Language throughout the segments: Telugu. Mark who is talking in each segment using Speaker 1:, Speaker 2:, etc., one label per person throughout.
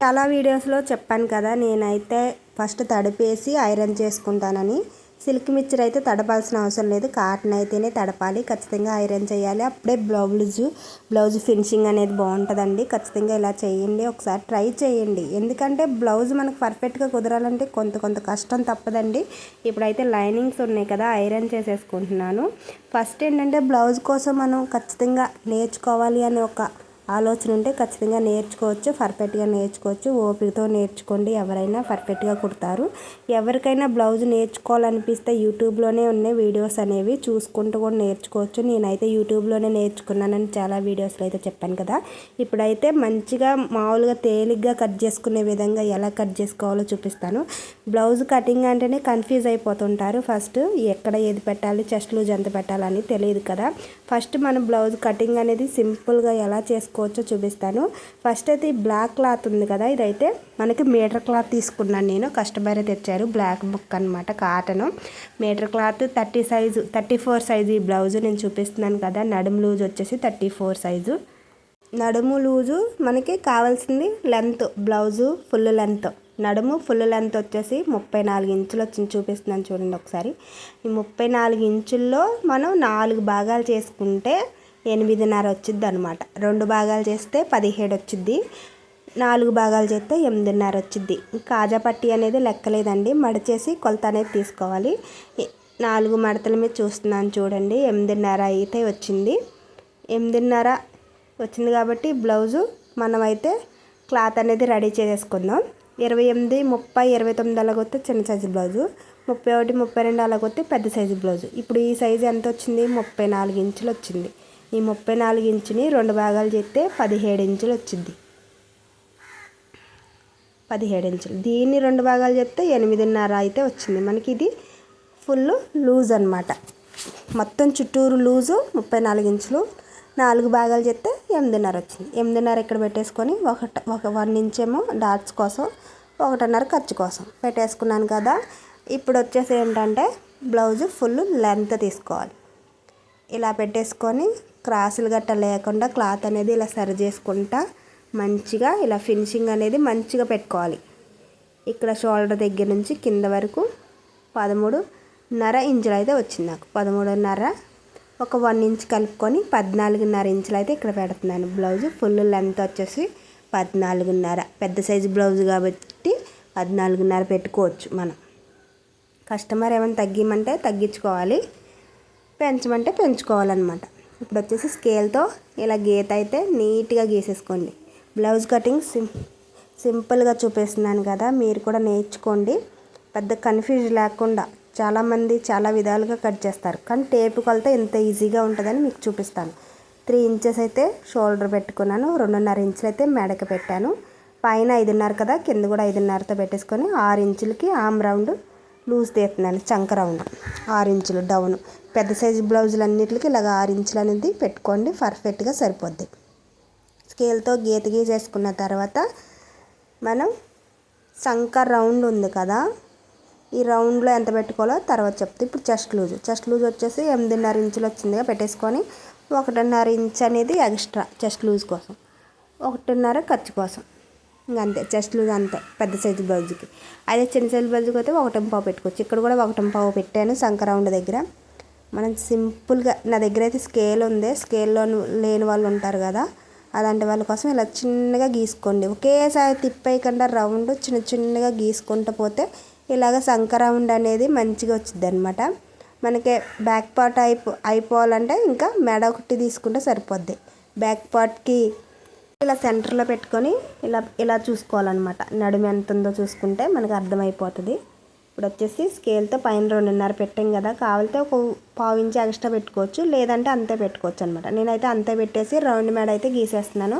Speaker 1: చాలా వీడియోస్లో చెప్పాను కదా, నేనైతే ఫస్ట్ తడిపేసి ఐరన్ చేసుకుంటానని. సిల్క్ మిక్చర్ అయితే తడపాల్సిన అవసరం లేదు, కాటన్ అయితేనే తడపాలి. ఖచ్చితంగా ఐరన్ చేయాలి, అప్పుడే బ్లౌజ్ ఫినిషింగ్ అనేది బాగుంటుందండి. ఖచ్చితంగా ఇలా చేయండి, ఒకసారి ట్రై చేయండి. ఎందుకంటే బ్లౌజ్ మనకు పర్ఫెక్ట్గా కుదరాలంటే కొంత కష్టం తప్పదండి. ఇప్పుడైతే లైనింగ్స్ ఉన్నాయి కదా, ఐరన్ చేసేసుకుంటున్నాను. ఫస్ట్ ఏంటంటే బ్లౌజ్ కోసం మనం ఖచ్చితంగా నేర్చుకోవాలి అని ఒక ఆలోచన ఉంటే ఖచ్చితంగా నేర్చుకోవచ్చు, పర్ఫెక్ట్గా నేర్చుకోవచ్చు. ఓపికతో నేర్చుకోండి, ఎవరైనా పర్ఫెక్ట్గా కుడతారు. ఎవరికైనా బ్లౌజ్ నేర్చుకోవాలనిపిస్తే యూట్యూబ్లోనే ఉన్నాయి వీడియోస్ అనేవి, చూసుకుంటూ కూడా నేర్చుకోవచ్చు. నేనైతే యూట్యూబ్లోనే నేర్చుకున్నానని చాలా వీడియోస్లో అయితే చెప్పాను కదా. ఇప్పుడైతే మంచిగా మామూలుగా తేలిగ్గా కట్ చేసుకునే విధంగా ఎలా కట్ చేసుకోవాలో చూపిస్తాను. బ్లౌజ్ కటింగ్ అంటేనే కన్ఫ్యూజ్ అయిపోతుంటారు. ఫస్ట్ ఎక్కడ ఏది పెట్టాలి, చెస్ట్ లూజ్ ఎంత పెట్టాలని తెలియదు కదా. ఫస్ట్ మనం బ్లౌజ్ కటింగ్ అనేది సింపుల్గా ఎలా చేసుకోవచ్చో చూపిస్తాను. ఫస్ట్ అయితే ఈ బ్లాక్ క్లాత్ ఉంది కదా, ఇదైతే మనకి మీటర్ క్లాత్ తీసుకున్నాను నేను. కస్టమర్ తెచ్చారు, బ్లాక్ బుక్ అనమాట, కాటన్ మీటర్ క్లాత్ 34 సైజు ఈ బ్లౌజ్ నేను చూపిస్తున్నాను కదా. నడుము లూజ్ వచ్చేసి 34 సైజు. నడుము లూజు మనకి కావాల్సింది లెంత్, బ్లౌజు ఫుల్ లెంత్, నడుము ఫుల్ లెంత్ వచ్చేసి 34 ఇంచులు వచ్చింది. చూపిస్తున్నాను చూడండి ఒకసారి. ఈ 34 ఇంచుల్లో మనం 4 భాగాలు చేసుకుంటే 8.5 వచ్చిద్ది అనమాట. 2 భాగాలు చేస్తే 17 వచ్చిద్ది, 4 భాగాలు చేస్తే 8.5 వచ్చిద్ది. కాజా పట్టీ అనేది లెక్కలేదండి, మడిచేసి కొలత అనేది తీసుకోవాలి. 4 మడతల మీద చూస్తున్నాను చూడండి, 8.5 అయితే వచ్చింది. 8.5 వచ్చింది కాబట్టి బ్లౌజు మనమైతే క్లాత్ అనేది రెడీ చేసుకుందాం. 28, 30, 29 అలాగొస్తే చిన్న సైజు బ్లౌజు, 31, 32 అలాగొస్తే పెద్ద సైజు బ్లౌజు. ఇప్పుడు ఈ సైజు ఎంత వచ్చింది, 34 ఇంచులు వచ్చింది. ఈ 34 ఇంచుని 2 భాగాలు చేస్తే 17 ఇంచులు వచ్చింది. 17 ఇంచులు, దీన్ని 2 భాగాలు చేస్తే 8.5 అయితే వచ్చింది మనకి. ఇది ఫుల్ లూజ్ అనమాట, మొత్తం చుట్టూరు లూజు 34 ఇంచులు. 4 భాగాలు చేస్తే 8.5 వచ్చింది. 8.5 ఇక్కడ పెట్టేసుకొని ఒక 1 ఇంచ్ ఏమో డాట్స్ కోసం, 1.5 ఖర్చు కోసం పెట్టేసుకున్నాను కదా. ఇప్పుడు వచ్చేసి ఏంటంటే బ్లౌజ్ ఫుల్ లెంత్ తీసుకోవాలి. ఇలా పెట్టేసుకొని క్రాసులు గట్ట లేకుండా క్లాత్ అనేది ఇలా సరి చేసుకుంటా మంచిగా ఇలా ఫినిషింగ్ అనేది మంచిగా పెట్టుకోవాలి. ఇక్కడ షోల్డర్ దగ్గర నుంచి కింద వరకు 13.5 ఇంచులు అయితే వచ్చింది నాకు. 13.5 ఒక 1 ఇంచ్ కలుపుకొని 14.5 ఇంచులు అయితే ఇక్కడ పెడుతున్నాను. బ్లౌజ్ ఫుల్ లెంత్ వచ్చేసి 14.5. పెద్ద సైజు బ్లౌజ్ కాబట్టి 14.5 పెట్టుకోవచ్చు మనం. కస్టమర్ ఏమైనా తగ్గిమంటే తగ్గించుకోవాలి, పెంచమంటే పెంచుకోవాలన్నమాట. ఇప్పుడు వచ్చేసి స్కేల్తో ఇలా గీత అయితే నీట్గా గీసేసుకోండి. బ్లౌజ్ కటింగ్ సింపుల్గా చూపిస్తున్నాను కదా, మీరు కూడా నేర్చుకోండి. పెద్ద కన్ఫ్యూజ్ లేకుండా. చాలామంది చాలా విధాలుగా కట్ చేస్తారు, కానీ టేపు కొలత ఎంత ఈజీగా ఉంటుందని మీకు చూపిస్తాను. 3 ఇంచెస్ అయితే షోల్డర్ పెట్టుకున్నాను, 2.5 ఇంచులు అయితే మెడకి పెట్టాను. పైన 5.5 కదా, కింద కూడా 5.5తో పెట్టేసుకొని 6 ఇంచులకి ఆమ్ రౌండ్ లూజ్ తీస్తున్నాను. చంక రౌండ్ 6 ఇంచులు డౌన్. పెద్ద సైజు బ్లౌజులన్నిటికి ఇలాగ 6 ఇంచులు అనేది పెట్టుకోండి, పర్ఫెక్ట్గా సరిపోద్ది. స్కేల్తో గీత గీసేసుకున్న తర్వాత మనం చంక రౌండ్ ఉంది కదా, ఈ రౌండ్లో ఎంత పెట్టుకోవాలో తర్వాత చెప్తే. ఇప్పుడు చెస్ట్ లూజ్ వచ్చేసి 8.5 ఇంచులు వచ్చిందిగా పెట్టేసుకొని 1.5 ఇంచ్ అనేది ఎక్స్ట్రా చెస్ట్ లూజ్ కోసం, 1.5 ఖర్చు కోసం. ఇంకంతే చెస్ట్ లూజ్ అంతే పెద్ద సైజు బ్లౌజ్కి. అదే చిన్న సైజు బ్లౌజ్కి అయితే 1.5 పెట్టుకోవచ్చు. ఇక్కడ కూడా 1.5 పెట్టాను సంక రౌండ్ దగ్గర. మనం సింపుల్గా, నా దగ్గర అయితే స్కేల్ ఉంది, స్కేల్లో లేని వాళ్ళు ఉంటారు కదా, అలాంటి వాళ్ళ కోసం ఇలా చిన్నగా గీసుకోండి. ఒకేసారి తిప్పేయకుండా రౌండ్ చిన్నగా గీసుకుంటూ పోతే ఇలాగ సంక రౌండ్ అనేది మంచిగా వచ్చింది అనమాట. మనకి బ్యాక్ పార్ట్ అయిపోవాలంటే ఇంకా మెడ ఒకటి తీసుకుంటే సరిపోద్ది. బ్యాక్ పార్ట్కి ఇలా సెంటర్లో పెట్టుకొని ఇలా చూసుకోవాలన్నమాట. నడుము ఎంత ఉందో చూసుకుంటే మనకు అర్థమైపోతుంది. ఇప్పుడు వచ్చేసి స్కేల్తో పైన 2.5 పెట్టాం కదా, కావాలితే ఒక 1/4 ఇంచ్ ఎక్స్ట్రా పెట్టుకోవచ్చు, లేదంటే అంతే పెట్టుకోవచ్చు అనమాట. నేనైతే అంతే పెట్టేసి రౌండ్ మేడ అయితే గీసేస్తున్నాను.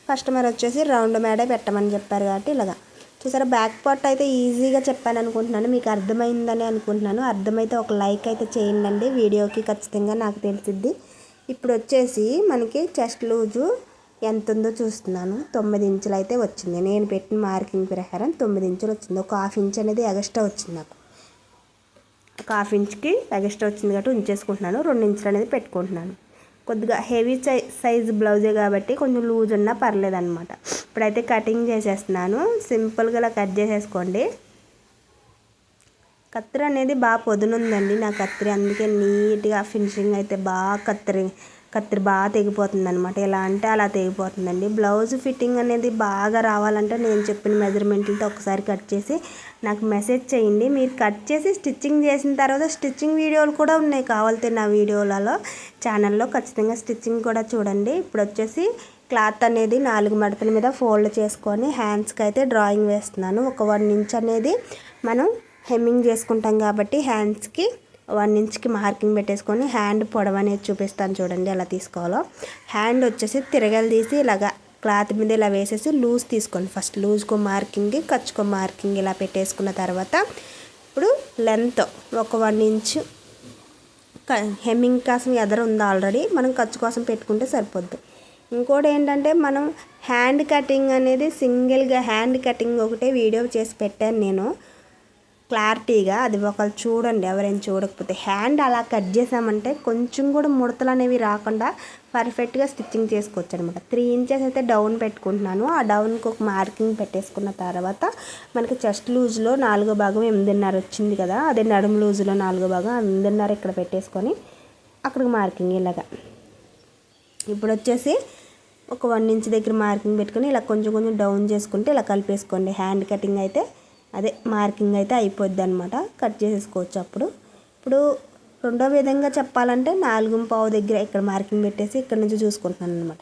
Speaker 1: కస్టమర్ వచ్చేసి రౌండ్ మేడే పెట్టమని చెప్పారు కాబట్టి ఇలాగా చూసారా. బ్యాక్ పార్ట్ అయితే ఈజీగా చెప్పాను అనుకుంటున్నాను, మీకు అర్థమైందని అనుకుంటున్నాను. అర్థమైతే ఒక లైక్ అయితే చేయండి వీడియోకి, ఖచ్చితంగా నాకు తెలిసిద్ది. ఇప్పుడు వచ్చేసి మనకి చెస్ట్ లూజు ఎంత ఉందో చూస్తున్నాను. 9 ఇంచులు అయితే వచ్చింది. నేను పెట్టిన మార్కింగ్ ప్రకారం 9 ఇంచులు వచ్చింది. ఒక 1/2 ఇంచ్ అనేది ఎక్స్ట్రా వచ్చింది నాకు. ఒక 1/2 ఇంచ్కి ఎక్స్ట్రా వచ్చింది కాబట్టి ఉంచేసుకుంటున్నాను. 2 ఇంచులు అనేది పెట్టుకుంటున్నాను. కొద్దిగా హెవీ సైజ్ బ్లౌజే కాబట్టి కొంచెం లూజ్ ఉన్నా పర్లేదన్నమాట. ఇప్పుడైతే కటింగ్ చేసేస్తున్నాను. సింపుల్గా ఇలా కట్ చేసేసుకోండి. కత్తిరి అనేది బాగా పొదునుందండి నా కత్తిరి, అందుకే నీట్గా ఫినిషింగ్ అయితే బాగా కత్తిరి బాగా తెగిపోతుంది అనమాట. ఎలా అంటే అలా తెగిపోతుందండి. బ్లౌజ్ ఫిట్టింగ్ అనేది బాగా రావాలంటే నేను చెప్పిన మెజర్మెంట్లతో ఒకసారి కట్ చేసి నాకు మెసేజ్ చేయండి. మీరు కట్ చేసి స్టిచ్చింగ్ చేసిన తర్వాత స్టిచ్చింగ్ వీడియోలు కూడా ఉన్నాయి కావాలితే నా వీడియోలలో ఛానల్లో, ఖచ్చితంగా స్టిచ్చింగ్ కూడా చూడండి. ఇప్పుడు వచ్చేసి క్లాత్ అనేది 4 మడతల మీద ఫోల్డ్ చేసుకొని హ్యాండ్స్కి అయితే డ్రాయింగ్ వేస్తున్నాను. ఒక 1 ఇంచ్ అనేది మనం హెమ్మింగ్ చేసుకుంటాం కాబట్టి హ్యాండ్స్కి 1 ఇంచ్కి మార్కింగ్ పెట్టేసుకొని హ్యాండ్ పొడవు అనేది చూపిస్తాను చూడండి ఎలా తీసుకోవాలో. హ్యాండ్ వచ్చేసి తిరగలు తీసి ఇలాగా క్లాత్ మీద ఇలా వేసేసి లూజ్ తీసుకోండి. ఫస్ట్ లూజ్కో మార్కింగ్, ఖర్చుకో మార్కింగ్ ఇలా పెట్టేసుకున్న తర్వాత ఇప్పుడు లెంత్ ఒక 1 ఇంచు హెమ్మింగ్ కోసం ఎదర ఉంది ఆల్రెడీ, మనం ఖర్చు కోసం పెట్టుకుంటే సరిపోద్ది. ఇంకోటి ఏంటంటే మనం హ్యాండ్ కటింగ్ అనేది సింగిల్గా హ్యాండ్ కటింగ్ ఒకటే వీడియో చేసి పెట్టాను నేను క్లారిటీగా, అది ఒకళ్ళు చూడండి ఎవరైనా చూడకపోతే. హ్యాండ్ అలా కట్ చేసామంటే కొంచెం కూడా ముడతలు అనేవి రాకుండా పర్ఫెక్ట్గా స్టిచ్చింగ్ చేసుకోవచ్చు అనమాట. 3 ఇంచెస్ అయితే డౌన్ పెట్టుకుంటున్నాను. ఆ డౌన్కి ఒక మార్కింగ్ పెట్టేసుకున్న తర్వాత మనకి చెస్ట్ లూజ్లో 4వ భాగం 8.5 వచ్చింది కదా, అదే నడుము లూజ్లో 4వ భాగం 8.5 ఇక్కడ పెట్టేసుకొని అక్కడికి మార్కింగ్ ఇలాగా. ఇప్పుడు వచ్చేసి ఒక 1 ఇంచ్ దగ్గర మార్కింగ్ పెట్టుకొని ఇలా కొంచెం కొంచెం డౌన్ చేసుకుంటే ఇలా కలిపేసుకోండి. హ్యాండ్ కటింగ్ అయితే అదే మార్కింగ్ అయితే అయిపోద్ది అనమాట, కట్ చేసేసుకోవచ్చు అప్పుడు. ఇప్పుడు రెండో విధంగా చెప్పాలంటే 4.25 దగ్గర ఇక్కడ మార్కింగ్ పెట్టేసి ఇక్కడ నుంచి చూసుకుంటున్నాను అనమాట.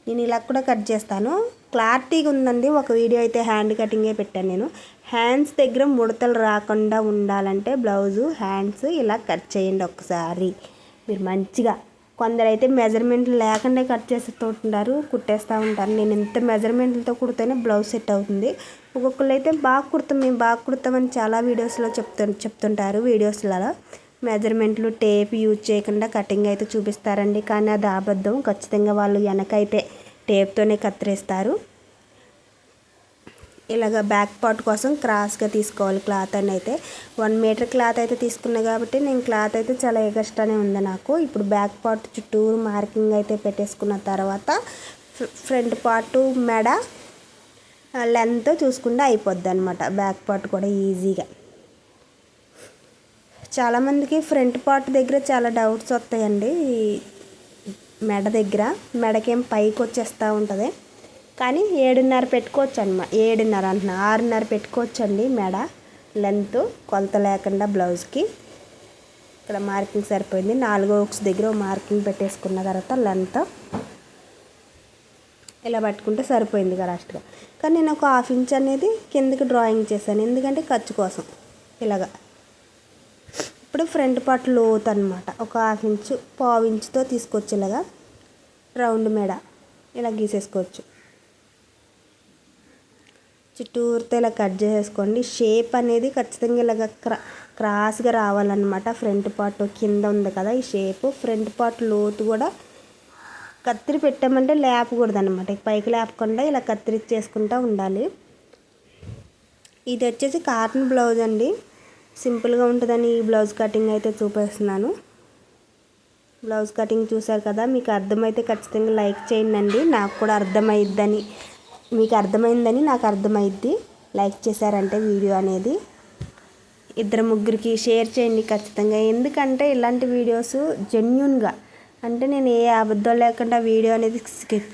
Speaker 1: నేను ఇలా కూడా కట్ చేస్తాను. క్లారిటీగా ఉందండి. ఒక వీడియో అయితే హ్యాండ్ కటింగే పెట్టాను నేను. హ్యాండ్స్ దగ్గర ముడతలు రాకుండా ఉండాలంటే బ్లౌజు హ్యాండ్స్ ఇలా కట్ చేయండి ఒకసారి మీరు మంచిగా. కొందరైతే మెజర్మెంట్లు లేకుండా కట్ చేస్తూ ఉంటారు, కుట్టేస్తూ ఉంటారు. నేను ఇంత మెజర్మెంట్లతో కుడితేనే బ్లౌజ్ సెట్ అవుతుంది. ఒక్కొక్కరు అయితే మేము బాగా కుడతామని చాలా వీడియోస్లో చెప్తుంటారు. వీడియోస్లలో మెజర్మెంట్లు టేప్ యూజ్ చేయకుండా కటింగ్ అయితే చూపిస్తారండి, కానీ అది అబద్ధం. ఖచ్చితంగా వాళ్ళు వెనకైతే టేప్తోనే కత్తిరిస్తారు. ఇలాగ బ్యాక్ పార్ట్ కోసం క్రాస్గా తీసుకోవాలి క్లాత్ అని అయితే 1 మీటర్ క్లాత్ అయితే తీసుకున్నా కాబట్టి నేను క్లాత్ అయితే చాలా ఎగస్ట్రానే ఉంది నాకు. ఇప్పుడు బ్యాక్ పార్ట్ చుట్టూరు మార్కింగ్ అయితే పెట్టేసుకున్న తర్వాత ఫ్రంట్ పార్ట్ మెడ లెంత్ చూసుకుంటే అయిపోద్ది అనమాట. బ్యాక్ పార్ట్ కూడా ఈజీగా. చాలామందికి ఫ్రంట్ పార్ట్ దగ్గర చాలా డౌట్స్ వస్తాయండి. మెడ దగ్గర మెడకేం పైకి వచ్చేస్తూ ఉంటుంది, కానీ 7.5 పెట్టుకోవచ్చు అనమాట. 7.5 అంటున్నా, 6.5 పెట్టుకోవచ్చండి మెడ లెంత్ కొలత లేకుండా బ్లౌజ్కి. ఇక్కడ మార్కింగ్ సరిపోయింది. 4వ హుక్స్ దగ్గర మార్కింగ్ పెట్టేసుకున్న తర్వాత లెంత్ ఇలా పట్టుకుంటే సరిపోయింది కరెక్ట్గా. కానీ నేను ఒక 1/2 ఇంచ్ అనేది కిందకి డ్రాయింగ్ చేశాను, ఎందుకంటే ఖర్చు కోసం ఇలాగా. ఇప్పుడు ఫ్రంట్ పార్ట్ లోత్ అనమాట ఒక 1/2 ఇంచు 1/4 ఇంచుతో తీసుకొచ్చి ఇలాగా రౌండ్ మెడ ఇలా గీసేసుకోవచ్చు. చుట్టూరితో ఇలా కట్ చేసేసుకోండి. షేప్ అనేది ఖచ్చితంగా ఇలాగ క్రాస్గా రావాలన్నమాట. ఫ్రంట్ పార్ట్ కింద ఉంది కదా ఈ షేపు, ఫ్రంట్ పార్ట్ లోతు కూడా కత్తిరి పెట్టామంటే లేపకూడదు అనమాట. పైకి లేపకుండా ఇలా కత్తిరించేసుకుంటూ ఉండాలి. ఇది వచ్చేసి కాటన్ బ్లౌజ్ అండి, సింపుల్గా ఉంటుందని ఈ బ్లౌజ్ కటింగ్ అయితే చూపిస్తున్నాను. బ్లౌజ్ కటింగ్ చూసారు కదా, మీకు అర్థమైతే ఖచ్చితంగా లైక్ చేయండి. నాకు కూడా అర్థమైద్దని, మీకు అర్థమైందని నాకు అర్థమైద్ది. లైక్ చేశారంటే వీడియో అనేది 2-3కి షేర్ చేయండి ఖచ్చితంగా. ఎందుకంటే ఇలాంటి వీడియోస్ జెన్యూన్గా, అంటే నేను ఏ అబద్ధం లేకుండా వీడియో అనేది స్కిప్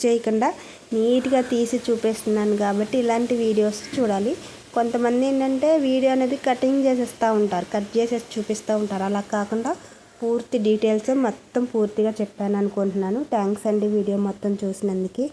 Speaker 1: చేయకుండా నీట్గా తీసి చూపిస్తున్నాను కాబట్టి ఇలాంటి వీడియోస్ చూడాలి. కొంతమంది ఏంటంటే వీడియో అనేది కటింగ్ చేసేస్తూ ఉంటారు, కట్ చేసేసి చూపిస్తూ ఉంటారు. అలా కాకుండా పూర్తి డీటెయిల్స్ మొత్తం పూర్తిగా చెప్పాను అనుకుంటున్నాను. థ్యాంక్స్ అండి వీడియో మొత్తం చూసినందుకు.